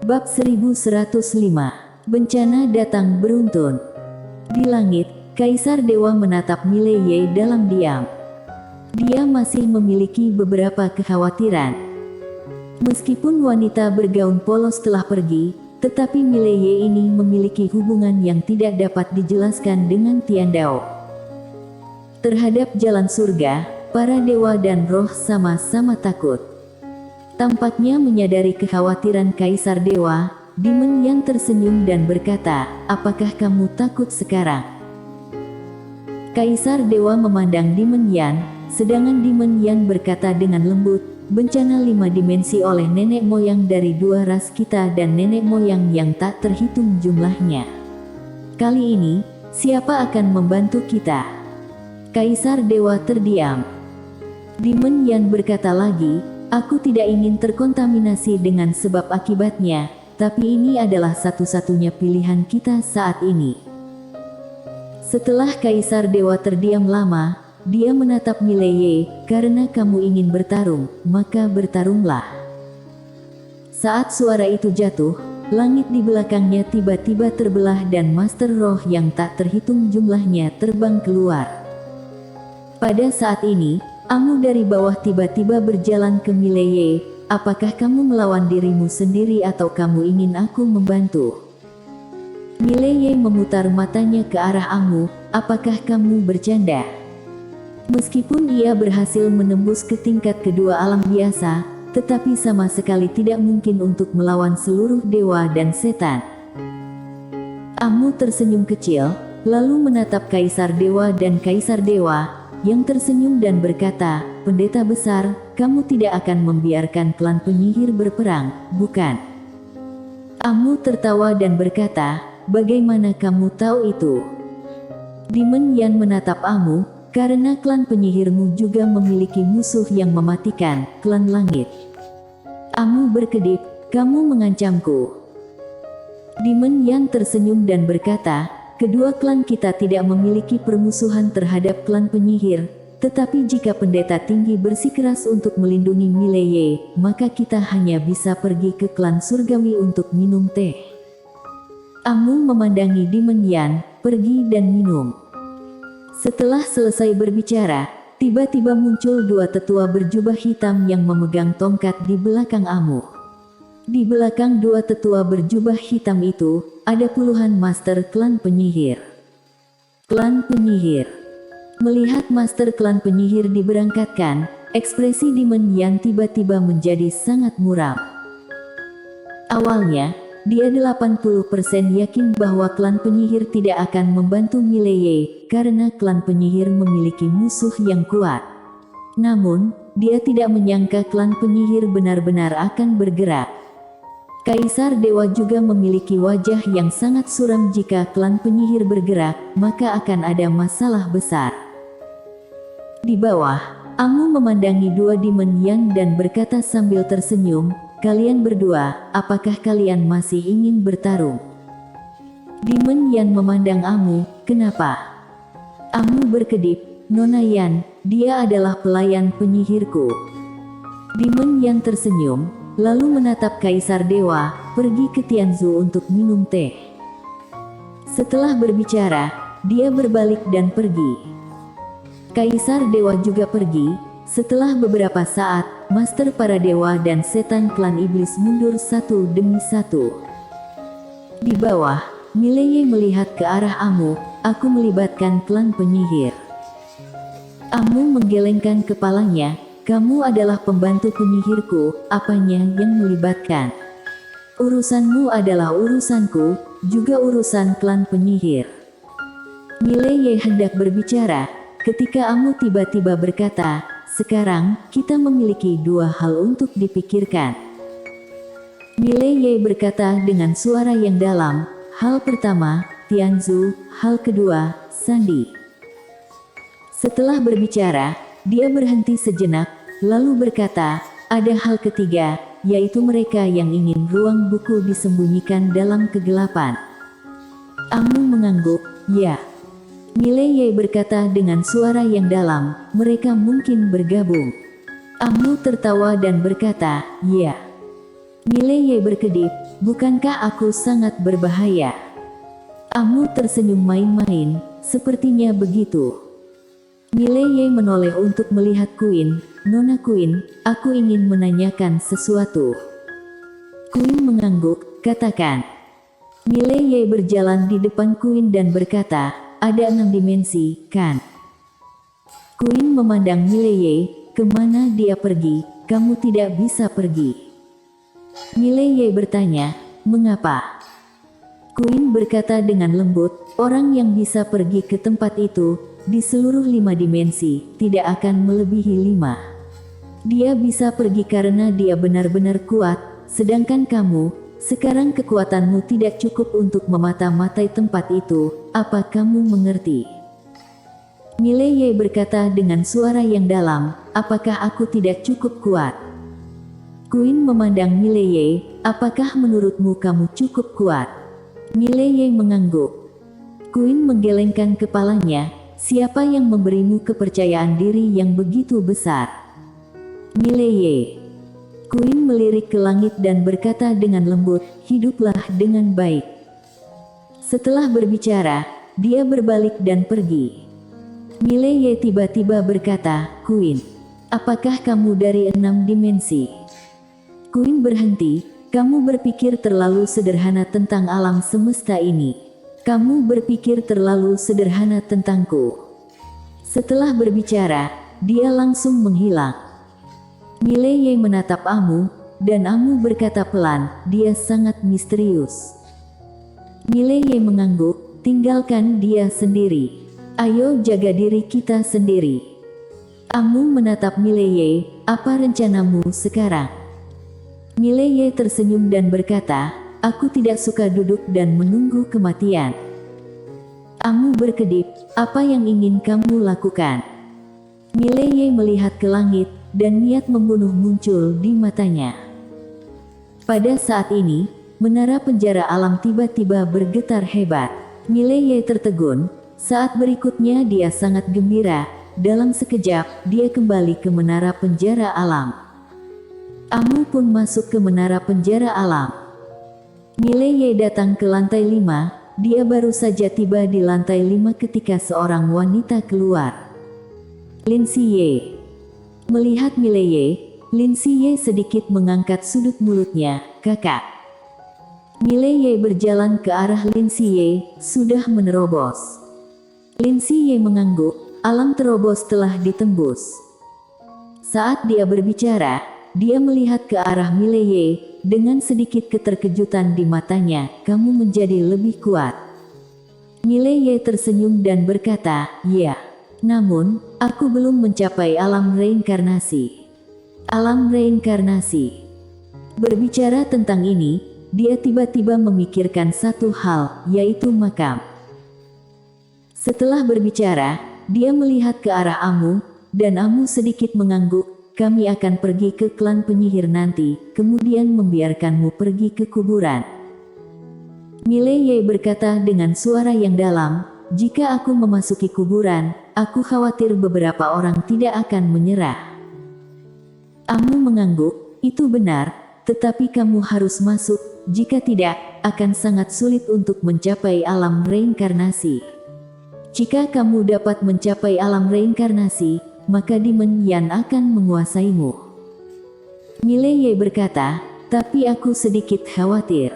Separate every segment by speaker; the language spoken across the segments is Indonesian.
Speaker 1: Bab 1105. Bencana datang beruntun. Di langit, Kaisar Dewa menatap Mileye dalam diam. Dia masih memiliki beberapa kekhawatiran. Meskipun wanita bergaun polos telah pergi, tetapi Mileye ini memiliki hubungan yang tidak dapat dijelaskan dengan Tian Dao. Terhadap jalan surga, para dewa dan roh sama-sama takut. Tampaknya menyadari kekhawatiran Kaisar Dewa, Demon Yan tersenyum dan berkata, "Apakah kamu takut sekarang?" Kaisar Dewa memandang Demon Yan, sedangkan Demon Yan berkata dengan lembut, "Bencana 5 dimensi oleh nenek moyang dari 2 ras kita dan nenek moyang yang tak terhitung jumlahnya. Kali ini, siapa akan membantu kita?" Kaisar Dewa terdiam. Demon Yan berkata lagi, "Aku tidak ingin terkontaminasi dengan sebab akibatnya, tapi ini adalah satu-satunya pilihan kita saat ini." Setelah Kaisar Dewa terdiam lama, dia menatap Mileye, "Karena kamu ingin bertarung, maka bertarunglah." Saat suara itu jatuh, langit di belakangnya tiba-tiba terbelah dan Master Roh yang tak terhitung jumlahnya terbang keluar. Pada saat ini, Amu dari bawah tiba-tiba berjalan ke Mileye. "Apakah kamu melawan dirimu sendiri atau kamu ingin aku membantu?" Mileye memutar matanya ke arah Amu, "Apakah kamu bercanda?" Meskipun ia berhasil menembus ke tingkat kedua alam biasa, tetapi sama sekali tidak mungkin untuk melawan seluruh dewa dan setan. Amu tersenyum kecil, lalu menatap Kaisar Dewa dan Kaisar Dewa, yang tersenyum dan berkata, "Pendeta besar, kamu tidak akan membiarkan klan penyihir berperang, bukan?" Amu tertawa dan berkata, "Bagaimana kamu tahu itu?" Demon Yan menatap Amu, "Karena klan penyihirmu juga memiliki musuh yang mematikan, klan langit." Amu berkedip, "Kamu mengancamku?" Demon Yan tersenyum dan berkata, "Kedua klan kita tidak memiliki permusuhan terhadap klan penyihir, tetapi jika pendeta tinggi bersikeras untuk melindungi Mileye, maka kita hanya bisa pergi ke klan surgawi untuk minum teh." Amu memandangi Demon Yan, "Pergi dan minum." Setelah selesai berbicara, tiba-tiba muncul 2 tetua berjubah hitam yang memegang tongkat di belakang Amu. Di belakang 2 tetua berjubah hitam itu, ada puluhan master klan penyihir. Klan penyihir. Melihat master klan penyihir diberangkatkan, ekspresi Demon Yan tiba-tiba menjadi sangat muram. Awalnya, dia 80% yakin bahwa klan penyihir tidak akan membantu Mileye, karena klan penyihir memiliki musuh yang kuat. Namun, dia tidak menyangka klan penyihir benar-benar akan bergerak. Kaisar Dewa juga memiliki wajah yang sangat suram. Jika klan penyihir bergerak, maka akan ada masalah besar. Di bawah, Amu memandangi 2 Demon Yan dan berkata sambil tersenyum, "Kalian berdua, apakah kalian masih ingin bertarung?" Demon Yan memandang Amu, "Kenapa?" Amu berkedip, "Nona Yan, dia adalah pelayan penyihirku." Demon Yan tersenyum, lalu menatap Kaisar Dewa, "Pergi ke Tianzu untuk minum teh." Setelah berbicara, dia berbalik dan pergi. Kaisar Dewa juga pergi. Setelah beberapa saat, master para dewa dan setan klan iblis mundur satu demi satu. Di bawah, Mileye melihat ke arah Amu, "Aku melibatkan klan penyihir." Amu menggelengkan kepalanya, "Kamu adalah pembantu penyihirku, apanya yang melibatkan? Urusanmu adalah urusanku, juga urusan klan penyihir." Mileye hendak berbicara, ketika Amu tiba-tiba berkata, "Sekarang, kita memiliki 2 hal untuk dipikirkan." Mileye berkata dengan suara yang dalam, "Hal pertama, Tianzu, hal kedua, Sandi." Setelah berbicara, dia berhenti sejenak, lalu berkata, "Ada hal ketiga, yaitu mereka yang ingin ruang buku disembunyikan dalam kegelapan." Amu mengangguk, "Ya." Mileye berkata dengan suara yang dalam, "Mereka mungkin bergabung." Amu tertawa dan berkata, "Ya." Mileye berkedip, bukankah aku sangat berbahaya? Amu tersenyum main-main, sepertinya begitu. Mileye menoleh untuk melihat Queen. Nona Queen, aku ingin menanyakan sesuatu. Queen mengangguk, katakan. Mileye berjalan di depan Queen dan berkata, ada 6 dimensi, kan? Queen memandang Mileye, kemana dia pergi? Kamu tidak bisa pergi. Mileye bertanya, mengapa? Queen berkata dengan lembut, orang yang bisa pergi ke tempat itu, di seluruh 5 dimensi, tidak akan melebihi 5. Dia bisa pergi karena dia benar-benar kuat, sedangkan kamu, sekarang kekuatanmu tidak cukup untuk memata-matai tempat itu, apa kamu mengerti? Mileye berkata dengan suara yang dalam, apakah aku tidak cukup kuat? Queen memandang Mileye, apakah menurutmu kamu cukup kuat? Mileye mengangguk. Queen menggelengkan kepalanya, siapa yang memberimu kepercayaan diri yang begitu besar? Mileye. Queen melirik ke langit dan berkata dengan lembut, hiduplah dengan baik. Setelah berbicara, dia berbalik dan pergi. Mileye tiba-tiba berkata, Queen, apakah kamu dari 6 dimensi? Queen berhenti, kamu berpikir terlalu sederhana tentang alam semesta ini. Kamu berpikir terlalu sederhana tentangku. Setelah berbicara, dia langsung menghilang. Mileye menatap Amu, dan Amu berkata pelan, dia sangat misterius. Mileye mengangguk, tinggalkan dia sendiri. Ayo jaga diri kita sendiri. Amu menatap Mileye, apa rencanamu sekarang? Mileye tersenyum dan berkata, aku tidak suka duduk dan menunggu kematian. Amu berkedip, apa yang ingin kamu lakukan? Mileye melihat ke langit, dan niat membunuh muncul di matanya. Pada saat ini, menara penjara alam tiba-tiba bergetar hebat. Mileye tertegun, saat berikutnya dia sangat gembira, dalam sekejap, dia kembali ke menara penjara alam. Amu pun masuk ke menara penjara alam. Mileye datang ke lantai 5, dia baru saja tiba di lantai 5 ketika seorang wanita keluar. Lin Siye. Melihat Mileye, Lin Siye sedikit mengangkat sudut mulutnya, kakak. Mileye berjalan ke arah Lin Siye, sudah menerobos. Lin Siye mengangguk, alam terobos telah ditembus. Saat dia berbicara, dia melihat ke arah Mileye, dengan sedikit keterkejutan di matanya, kamu menjadi lebih kuat. Mileye tersenyum dan berkata, ya. Namun, aku belum mencapai alam reinkarnasi. Alam reinkarnasi. Berbicara tentang ini, dia tiba-tiba memikirkan satu hal, yaitu makam. Setelah berbicara, dia melihat ke arah Amu, dan Amu sedikit mengangguk, kami akan pergi ke klan penyihir nanti, kemudian membiarkanmu pergi ke kuburan. Mileye berkata dengan suara yang dalam, jika aku memasuki kuburan, aku khawatir beberapa orang tidak akan menyerah. Amu mengangguk, itu benar, tetapi kamu harus masuk, jika tidak, akan sangat sulit untuk mencapai alam reinkarnasi. Jika kamu dapat mencapai alam reinkarnasi, maka Demon Yan akan menguasaimu. Mileye berkata, tapi aku sedikit khawatir.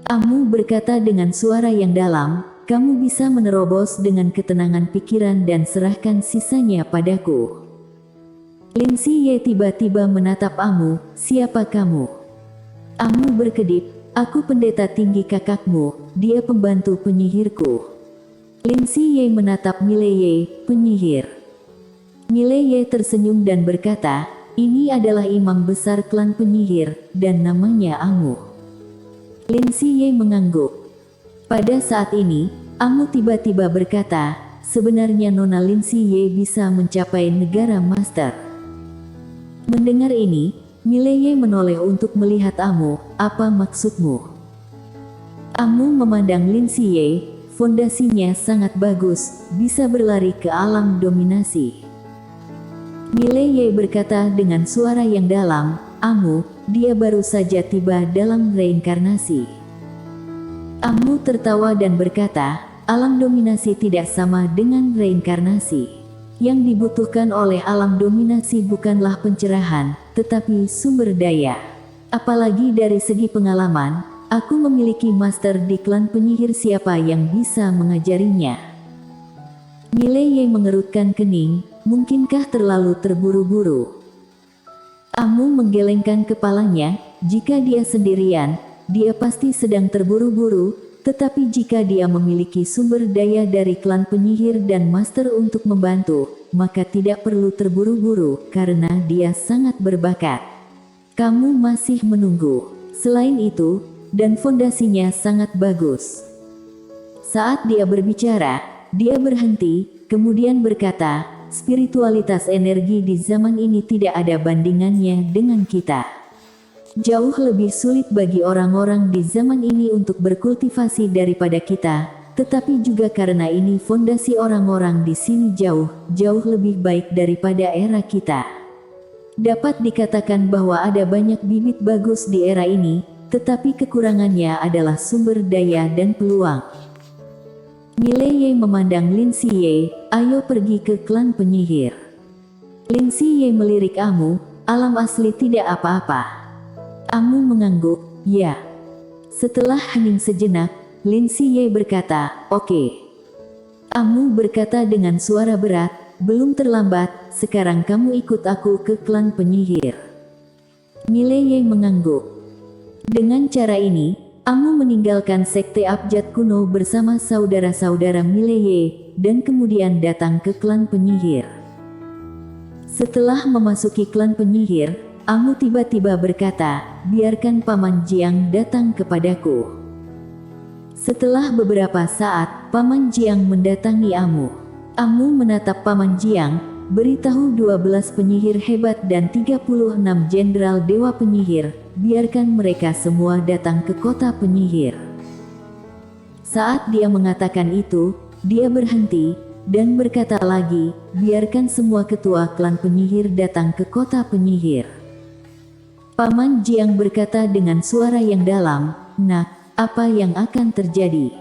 Speaker 1: Amu berkata dengan suara yang dalam, kamu bisa menerobos dengan ketenangan pikiran dan serahkan sisanya padaku. Lin Siye tiba-tiba menatap Amu, siapa kamu? Amu berkedip, aku pendeta tinggi kakakmu, dia pembantu penyihirku. Lin Siye menatap Mileye, penyihir. Mileye tersenyum dan berkata, ini adalah imam besar klan penyihir, dan namanya Amu. Lin Siye mengangguk. Pada saat ini, Amu tiba-tiba berkata, sebenarnya Nona Lin Siye bisa mencapai negara master. Mendengar ini, Mileye menoleh untuk melihat Amu, apa maksudmu? Amu memandang Lin Siye, fondasinya sangat bagus, bisa berlari ke alam dominasi. Mileye berkata dengan suara yang dalam, Amu, dia baru saja tiba dalam reinkarnasi. Amu tertawa dan berkata, alam dominasi tidak sama dengan reinkarnasi. Yang dibutuhkan oleh alam dominasi bukanlah pencerahan, tetapi sumber daya. Apalagi dari segi pengalaman, aku memiliki master di klan penyihir, siapa yang bisa mengajarinya? Mileye mengerutkan kening, mungkinkah terlalu terburu-buru? Amu menggelengkan kepalanya, jika dia sendirian, dia pasti sedang terburu-buru, tetapi jika dia memiliki sumber daya dari klan penyihir dan master untuk membantu, maka tidak perlu terburu-buru karena dia sangat berbakat. Kamu masih menunggu. Selain itu, dan fondasinya sangat bagus. Saat dia berbicara, dia berhenti, kemudian berkata, spiritualitas energi di zaman ini tidak ada bandingannya dengan kita. Jauh lebih sulit bagi orang-orang di zaman ini untuk berkultivasi daripada kita, tetapi juga karena ini fondasi orang-orang di sini jauh lebih baik daripada era kita. Dapat dikatakan bahwa ada banyak bibit bagus di era ini, tetapi kekurangannya adalah sumber daya dan peluang. Mileye memandang Lin Siye, ayo pergi ke klan penyihir. Lin Siye melirik Amu, alam asli tidak apa-apa. Amu mengangguk, ya. Setelah hening sejenak, Lin Siye berkata, oke. Amu berkata dengan suara berat, belum terlambat, sekarang kamu ikut aku ke klan penyihir. Mileye mengangguk. Dengan cara ini, Amu meninggalkan sekte abjad kuno bersama saudara-saudara Mileye, dan kemudian datang ke klan penyihir. Setelah memasuki klan penyihir, Amu tiba-tiba berkata, biarkan Paman Jiang datang kepadaku. Setelah beberapa saat, Paman Jiang mendatangi Amu. Amu menatap Paman Jiang, beritahu 12 penyihir hebat dan 36 jenderal dewa penyihir, biarkan mereka semua datang ke kota penyihir. Saat dia mengatakan itu, dia berhenti, dan berkata lagi, biarkan semua ketua klan penyihir datang ke kota penyihir. Paman Jiang berkata dengan suara yang dalam, nak, apa yang akan terjadi?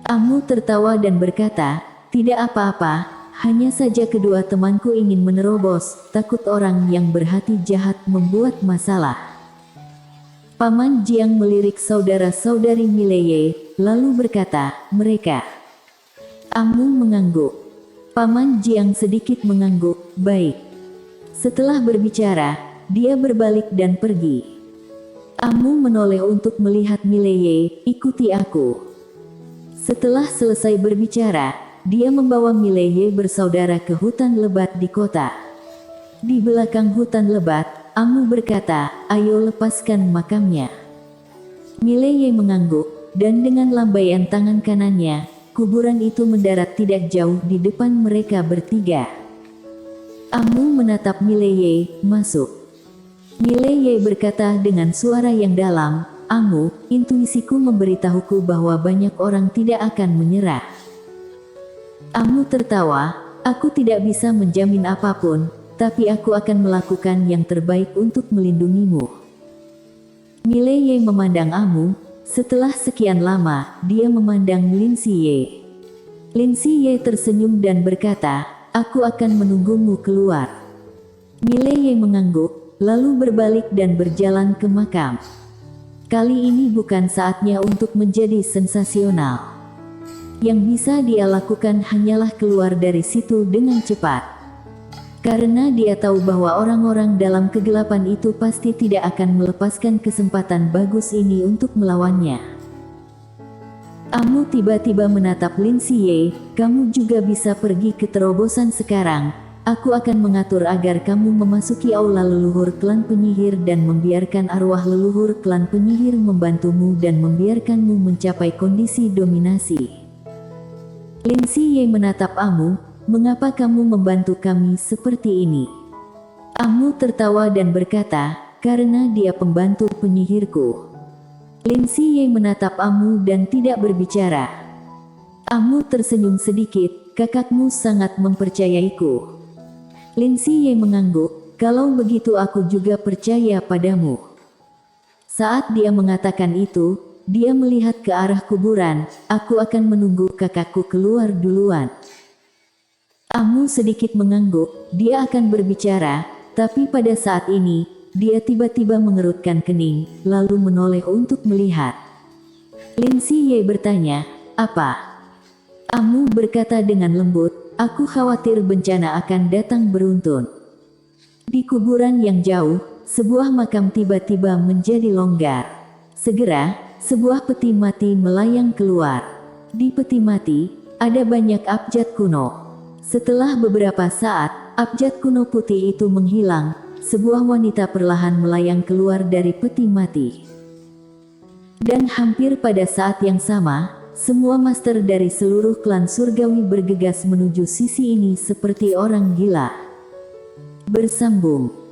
Speaker 1: Amu tertawa dan berkata, tidak apa-apa, hanya saja kedua temanku ingin menerobos, takut orang yang berhati jahat membuat masalah. Paman Jiang melirik saudara-saudari Mileye, lalu berkata, mereka. Amu mengangguk. Paman Jiang sedikit mengangguk, baik. Setelah berbicara, dia berbalik dan pergi. Amu menoleh untuk melihat Mileye, ikuti aku. Setelah selesai berbicara, dia membawa Mileye bersaudara ke hutan lebat di kota. Di belakang hutan lebat, Amu berkata, ayo lepaskan makamnya. Mileye mengangguk, dan dengan lambaian tangan kanannya, kuburan itu mendarat tidak jauh di depan mereka bertiga. Amu menatap Mileye, masuk. Mileye berkata dengan suara yang dalam, Amu, intuisiku memberitahuku bahwa banyak orang tidak akan menyerah. Amu tertawa, aku tidak bisa menjamin apapun, tapi aku akan melakukan yang terbaik untuk melindungimu. Mileye memandang Amu, setelah sekian lama, dia memandang Lin Siye. Lin Siye tersenyum dan berkata, aku akan menunggumu keluar. Mileye mengangguk, lalu berbalik dan berjalan ke makam. Kali ini bukan saatnya untuk menjadi sensasional. Yang bisa dia lakukan hanyalah keluar dari situ dengan cepat. Karena dia tahu bahwa orang-orang dalam kegelapan itu pasti tidak akan melepaskan kesempatan bagus ini untuk melawannya. Amu tiba-tiba menatap Lin Siye, kamu juga bisa pergi ke terobosan sekarang. Aku akan mengatur agar kamu memasuki aula leluhur klan penyihir dan membiarkan arwah leluhur klan penyihir membantumu dan membiarkanmu mencapai kondisi dominasi. Lin Siye menatap Amu, mengapa kamu membantu kami seperti ini? Amu tertawa dan berkata, karena dia pembantu penyihirku. Lin Siye menatap Amu dan tidak berbicara. Amu tersenyum sedikit, kakakmu sangat mempercayaiku. Lin Siye mengangguk, Kalau begitu aku juga percaya padamu. Saat dia mengatakan itu, dia melihat ke arah kuburan. Aku akan menunggu kakakku keluar duluan. Amu sedikit mengangguk, dia akan berbicara, tapi pada saat ini, dia tiba-tiba mengerutkan kening, lalu menoleh untuk melihat. Lin Siye bertanya, "Apa?" Amu berkata dengan lembut, "Aku khawatir bencana akan datang beruntun." Di kuburan yang jauh, sebuah makam tiba-tiba menjadi longgar. Segera, sebuah peti mati melayang keluar. Di peti mati, ada banyak abjad kuno. Setelah beberapa saat, abjad kuno putih itu menghilang. Sebuah wanita perlahan melayang keluar dari peti mati. Dan hampir pada saat yang sama, semua master dari seluruh klan surgawi bergegas menuju sisi ini seperti orang gila. Bersambung.